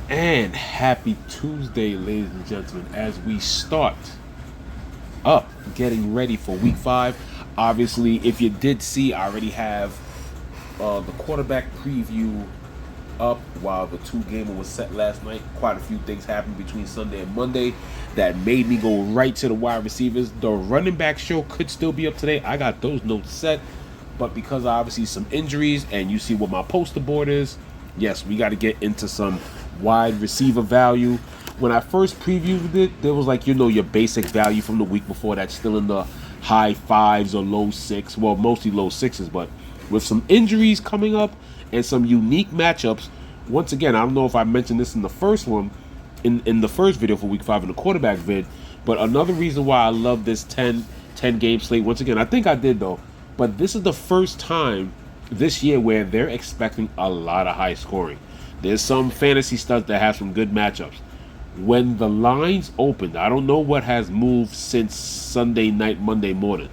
And happy Tuesday, ladies and gentlemen, as we start up getting ready for week 5. Obviously, if you did see, I already have the quarterback preview up while the two-gamer was set last night. Quite a few things happened between Sunday and Monday that made me go right to the wide receivers. The running back show could still be up today. I got those notes set, but because of obviously some injuries, and you see what my poster board is, yes, we got to get into some wide receiver value. When I first previewed it, there was like, your basic value from the week before that's still in the high fives or low six. Well, mostly low sixes, but with some injuries coming up and some unique matchups. Once again, I don't know if I mentioned this in the first one, in the first video for week 5 in the quarterback vid, but another reason why I love this 10 game slate, once again, I think I did though, but this is the first time this year where they're expecting a lot of high scoring. There's some fantasy stuff that has some good matchups. When the lines opened, I don't know what has moved since Sunday night, Monday morning,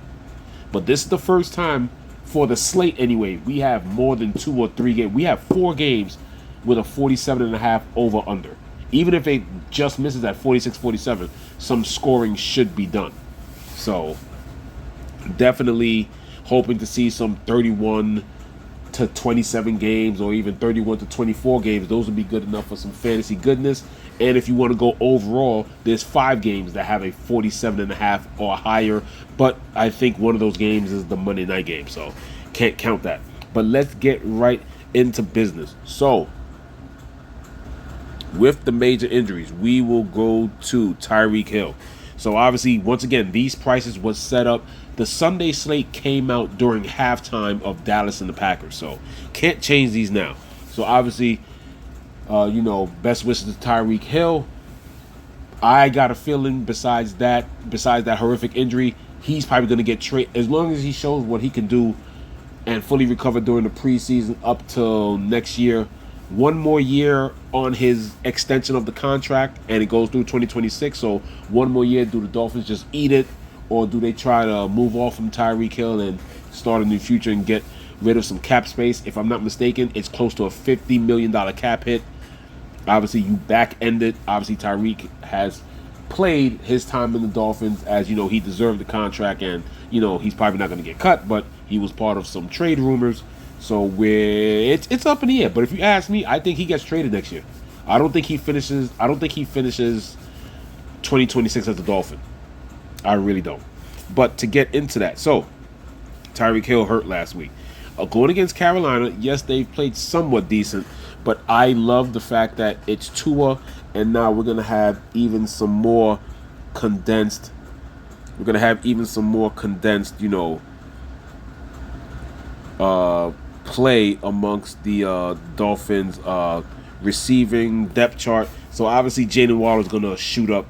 but this is the first time for the slate anyway. We have more than 2 or 3 games. We have 4 games with a 47.5 over under. Even if it just misses at 46-47, some scoring should be done. So definitely hoping to see some 31 to 27 games or even 31 to 24 games. Those would be good enough for some fantasy goodness. And if you want to go overall, there's 5 games that have a 47.5 or higher, but I think one of those games is the Monday night game, so can't count that. But let's get right into business. So with the major injuries, we will go to Tyreek Hill. So obviously, once again, these prices was set up. The Sunday slate came out during halftime of Dallas and the Packers, so can't change these now. So obviously, best wishes to Tyreek Hill. I got a feeling besides that horrific injury, he's probably going to get traded as long as he shows what he can do and fully recover during the preseason up till next year. One more year on his extension of the contract, and it goes through 2026. So one more year. Do the Dolphins just eat it, or do they try to move off from Tyreek Hill and start a new future and get rid of some cap space? If I'm not mistaken, it's close to a $50 million cap hit. Obviously, you back-end it. Obviously, Tyreek has played his time in the Dolphins as, he deserved the contract, and, he's probably not going to get cut, but he was part of some trade rumors. So it's up in the air. But if you ask me, I think he gets traded next year. I don't think he finishes 2026 as a Dolphin. I really don't. But to get into that, so Tyreek Hill hurt last week. Going against Carolina, yes, they played somewhat decent, but I love the fact that it's Tua, and now we're gonna have even some more condensed. Play amongst the Dolphins receiving depth chart. So obviously Jalen Waddle is gonna shoot up.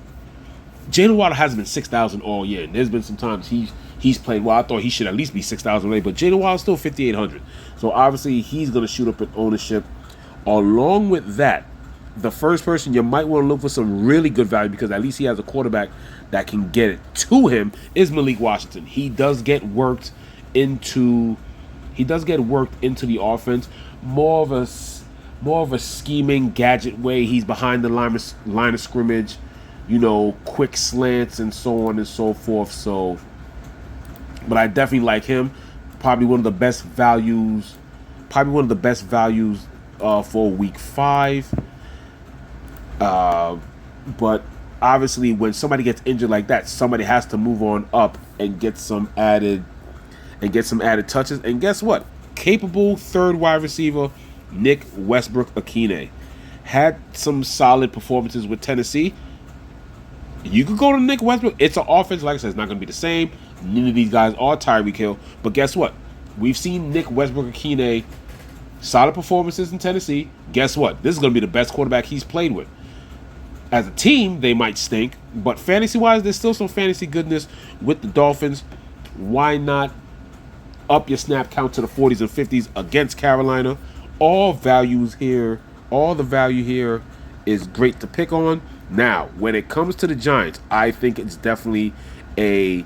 Jalen Waddle hasn't been 6,000 all year, and there's been some times he's played well. I thought he should at least be 6,000 already, but Jalen Waddle's still 5,800. So obviously he's gonna shoot up in ownership. Along with that, the first person you might want to look for some really good value, because at least he has a quarterback that can get it to him, is Malik Washington. He does get worked into the offense, more of a scheming gadget way. He's behind the line of scrimmage, quick slants and so on and so forth. So, but I definitely like him. Probably one of the best values. For week 5. But obviously, when somebody gets injured like that, somebody has to move on up and get some added touches. And guess what? Capable third wide receiver Nick Westbrook-Akine had some solid performances with Tennessee. You could go to Nick Westbrook. It's an offense, like I said, it's not going to be the same. None of these guys are Tyreek Hill. But guess what? We've seen Nick Westbrook-Akine solid performances in Tennessee. Guess what? This is going to be the best quarterback he's played with. As a team, they might stink, but fantasy-wise, there's still some fantasy goodness with the Dolphins. Why not up your snap count to the 40s and 50s against Carolina? All the value here is great to pick on. Now, when it comes to the Giants, I think it's definitely well,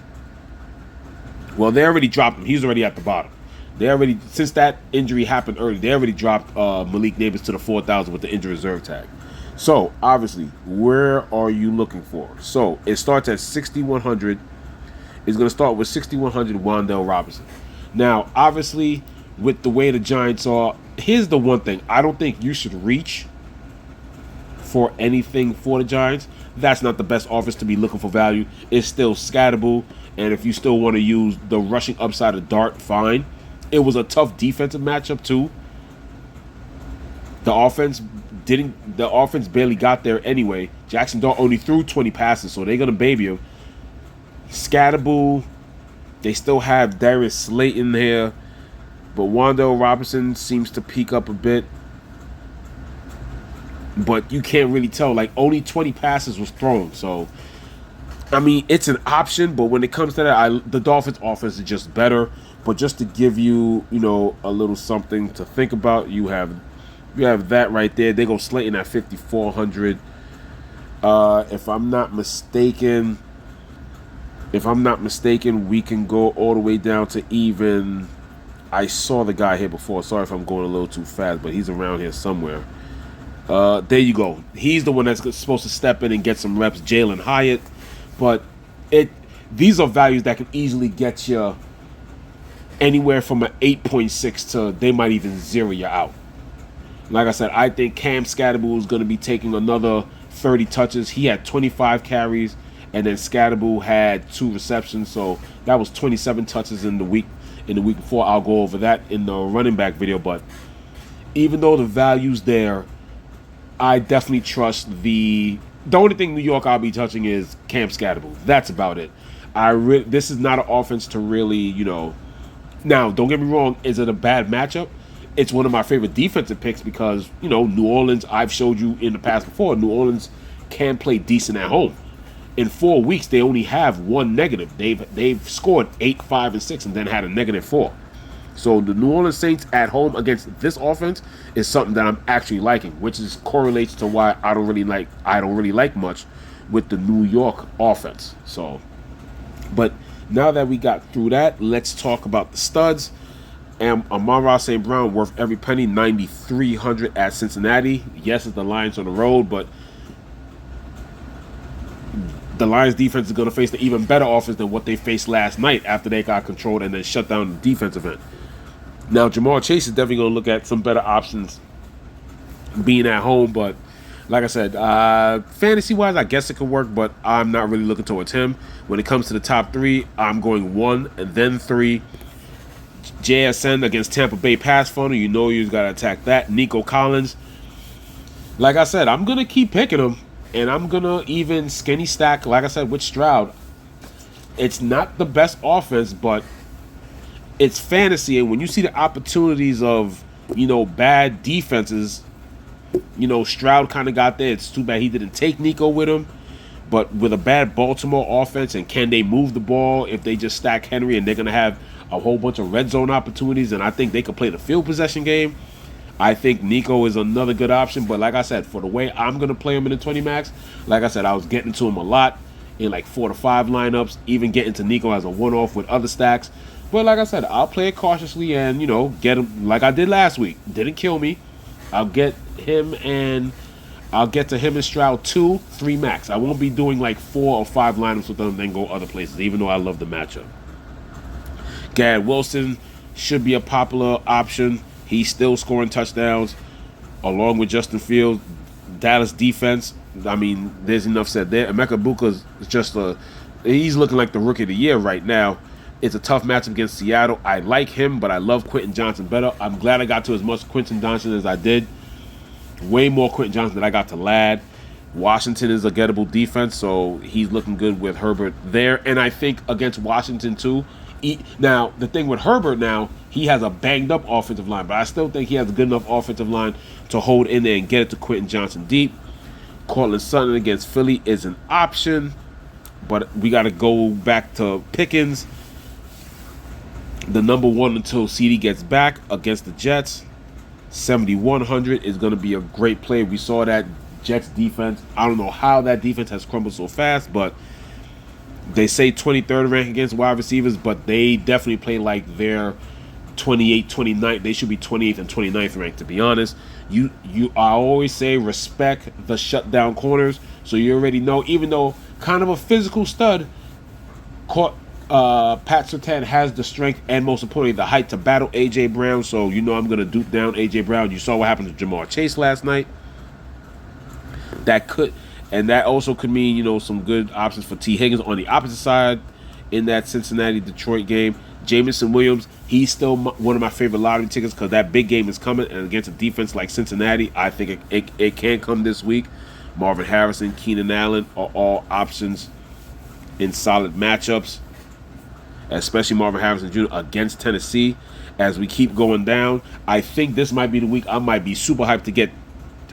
they already dropped him. He's already at the bottom. Since that injury happened early, they already dropped Malik Nabers to the 4,000 with the injury reserve tag. So, obviously, where are you looking for? So, it starts at 6,100. It's going to start with 6,100 Wan'Dale Robinson. Now, obviously, with the way the Giants are, here's the one thing. I don't think you should reach for anything for the Giants. That's not the best offense to be looking for value. It's still scatterable, and if you still want to use the rushing upside of Dart, fine. It was a tough defensive matchup too. The offense barely got there anyway. Jackson Dart only threw 20 passes, so they're gonna baby him. Scatterable. They still have Darius Slayton there, but Wan'Dale Robinson seems to peak up a bit. But you can't really tell. Like, only 20 passes was thrown. So, I mean, it's an option. But when it comes to that, the Dolphins' offense is just better. But just to give you, a little something to think about, you have that right there. They go Slayton at 5,400. If I'm not mistaken, we can go all the way down to even. I saw the guy here before. Sorry if I'm going a little too fast, but he's around here somewhere. There you go. He's the one that's supposed to step in and get some reps, Jalen Hyatt. But these are values that can easily get you anywhere from an 8.6 to they might even zero you out. Like I said, I think Cam Scatterbull is going to be taking another 30 touches. He had 25 carries, and then Scatterbull had 2 receptions, so that was 27 touches in the week before. I'll go over that in the running back video. But even though the value's there, I definitely trust the only thing New York I'll be touching is Cam Scatterbull. That's about it. This is not an offense to really, Now, don't get me wrong. Is it a bad matchup? It's one of my favorite defensive picks because, New Orleans, I've showed you in the past before, New Orleans can play decent at home. In 4 weeks, they only have one negative. They've scored 8, 5, and 6 and then had a -4. So the New Orleans Saints at home against this offense is something that I'm actually liking, which correlates to why I don't really like much with the New York offense. So, but now that we got through that, let's talk about the studs. And Amon-Ra St. Brown worth every penny, 9,300 at Cincinnati. Yes, it's the Lions on the road, but the Lions defense is going to face the even better offense than what they faced last night after they got controlled and then shut down the defensive end. Now, Jamar Chase is definitely going to look at some better options being at home, but like I said, fantasy-wise, I guess it could work, but I'm not really looking towards him. When it comes to the top 3, I'm going 1 and then 3. JSN against Tampa Bay pass funnel, you got to attack that. Nico Collins. Like I said, I'm going to keep picking him, and I'm going to even skinny stack, like I said, with Stroud. It's not the best offense, but it's fantasy, and when you see the opportunities of, bad defenses, Stroud kind of got there. It's too bad he didn't take Nico with him, but with a bad Baltimore offense, and can they move the ball if they just stack Henry, and they're going to have a whole bunch of red zone opportunities, and I think they could play the field possession game. I think Nico is another good option, but like I said, for the way I'm going to play him in the 20 max, like I said, I was getting to him a lot in like 4 to 5 lineups, even getting to Nico as a one-off with other stacks. But like I said, I'll play it cautiously and, get him like I did last week. Didn't kill me. I'll get to him and Stroud 2, 3 max. I won't be doing like 4 or 5 lineups with them and then go other places, even though I love the matchup. Garrett Wilson should be a popular option. He's still scoring touchdowns along with Justin Fields. Dallas defense, I mean, there's enough said there. Emeka Buka's just he's looking like the rookie of the year right now. It's a tough matchup against Seattle. I like him, but I love Quentin Johnson better. I'm glad I got to as much Quentin Johnson as I did. Way more Quentin Johnson than I got to Ladd. Washington is a gettable defense, so he's looking good with Herbert there. And I think against Washington, too. Now, the thing with Herbert now, he has a banged-up offensive line, but I still think he has a good enough offensive line to hold in there and get it to Quentin Johnson deep. Cortland Sutton against Philly is an option, but we got to go back to Pickens. The number 1 until CD gets back against the Jets. 7,100 is going to be a great play. We saw that Jets defense. I don't know how that defense has crumbled so fast, but they say 23rd rank against wide receivers, but they definitely play like they're 28th, 29th. They should be 28th and 29th ranked, to be honest. I always say respect the shutdown corners. So you already know, even though kind of a physical stud, Pat Surtain has the strength and most importantly the height to battle AJ Brown. So you know I'm gonna duke down AJ Brown. You saw what happened to Jamar Chase last night. That also could mean, you know, some good options for T. Higgins on the opposite side in that Cincinnati-Detroit game. Jameson Williams, he's still one of my favorite lottery tickets because that big game is coming, and against a defense like Cincinnati, I think it can come this week. Marvin Harrison, Keenan Allen are all options in solid matchups, especially Marvin Harrison Jr. against Tennessee. As we keep going down, I think this might be the week I might be super hyped to get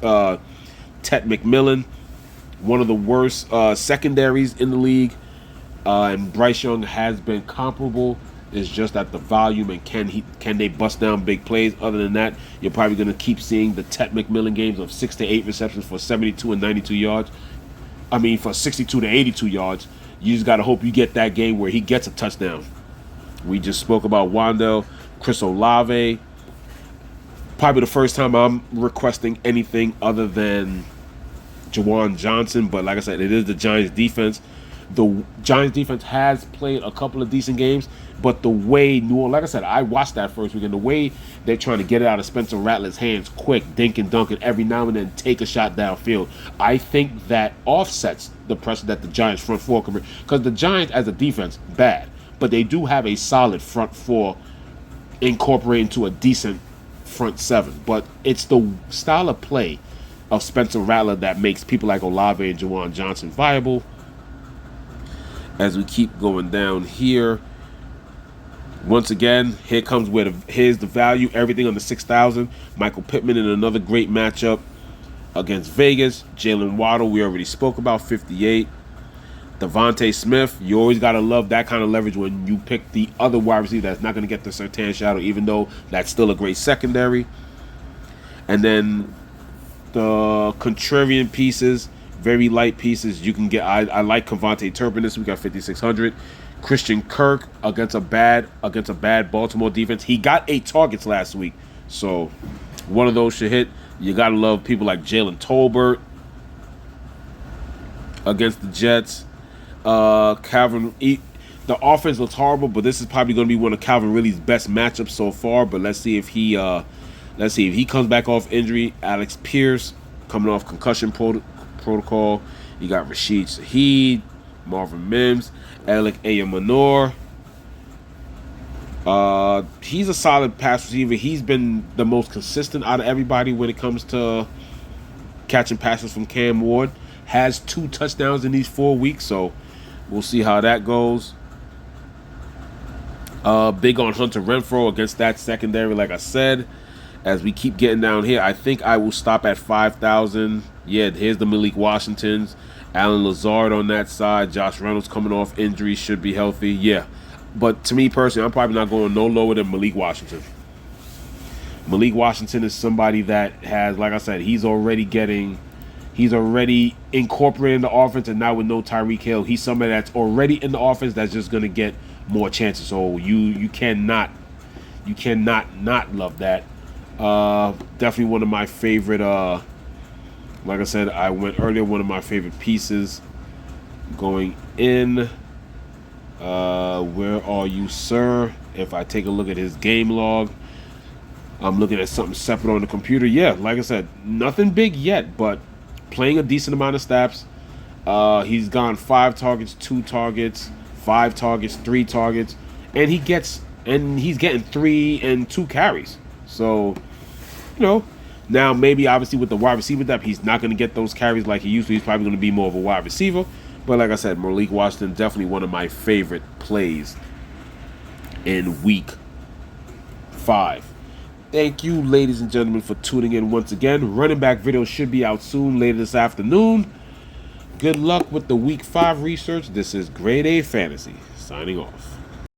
Ted McMillan, one of the worst secondaries in the league, and Bryce Young has been comparable. It's just that the volume and can they bust down big plays. Other than that, you're probably going to keep seeing the Ted McMillan games of 6 to 8 receptions for 72 and 92 yards. I mean, for 62 to 82 yards. You just got to hope you get that game where he gets a touchdown. We just spoke about Wandell, Chris Olave. Probably the first time I'm requesting anything other than Jawan Johnson. But like I said, it is the Giants defense. The Giants defense has played a couple of decent games, but the way New Orleans, like I said, I watched that first weekend, the way they're trying to get it out of Spencer Rattler's hands quick, dink and dunk it every now and then, take a shot downfield. I think that offsets the pressure that the Giants front four can bring, because the Giants as a defense, bad, but they do have a solid front four incorporated into a decent front seven. But it's the style of play of Spencer Rattler that makes people like Olave and Jawan Johnson viable. As we keep going down here, once again, here's the value, everything under 6,000. Michael Pittman in another great matchup against Vegas. Jalen Waddle, we already spoke about, 58. Devontae Smith, you always got to love that kind of leverage when you pick the other wide receiver that's not going to get the Surtain shadow, even though that's still a great secondary. And then the contrarian pieces, very light pieces you can get. I like Cavante Turpin this week at 5,600. Christian Kirk against a bad Baltimore defense. He got 8 targets last week, so one of those should hit. You gotta love people like Jalen Tolbert against the Jets. Calvin. The offense looks horrible, but this is probably going to be one of Calvin Ridley's best matchups so far. But let's see if he comes back off injury. Alex Pierce coming off concussion protocol. You got Rashid Shaheed, Marvin Mims, Alec Ayamanor. He's a solid pass receiver. He's been the most consistent out of everybody when it comes to catching passes from Cam Ward. Has 2 touchdowns in these 4 weeks, so we'll see how that goes. Big on Hunter Renfrow against that secondary, like I said. As we keep getting down here, I think I will stop at 5,000. Yeah, here's the Malik Washingtons. Alan Lazard on that side. Josh Reynolds coming off injury, should be healthy. Yeah, but to me personally, I'm probably not going no lower than Malik Washington. Malik Washington is somebody that has, like I said, he's already incorporating the offense, and now with no Tyreek Hill, he's somebody that's already in the offense that's just going to get more chances. So you cannot not love that. Definitely one of my favorite. Like I said, I went earlier. One of my favorite pieces going in. Where are you, sir? If I take a look at his game log, I'm looking at something separate on the computer. Yeah, like I said, nothing big yet, but playing a decent amount of snaps. He's gone 5 targets, 2 targets, 5 targets, 3 targets, and he's getting 3 and 2 carries. So, now maybe obviously with the wide receiver depth, he's not going to get those carries like he used to. He's probably going to be more of a wide receiver. But like I said, Malik Washington, definitely one of my favorite plays in week 5. Thank you, ladies and gentlemen, for tuning in once again. Running back video should be out soon, later this afternoon. Good luck with the week 5 research. This is Grade A Fantasy, signing off.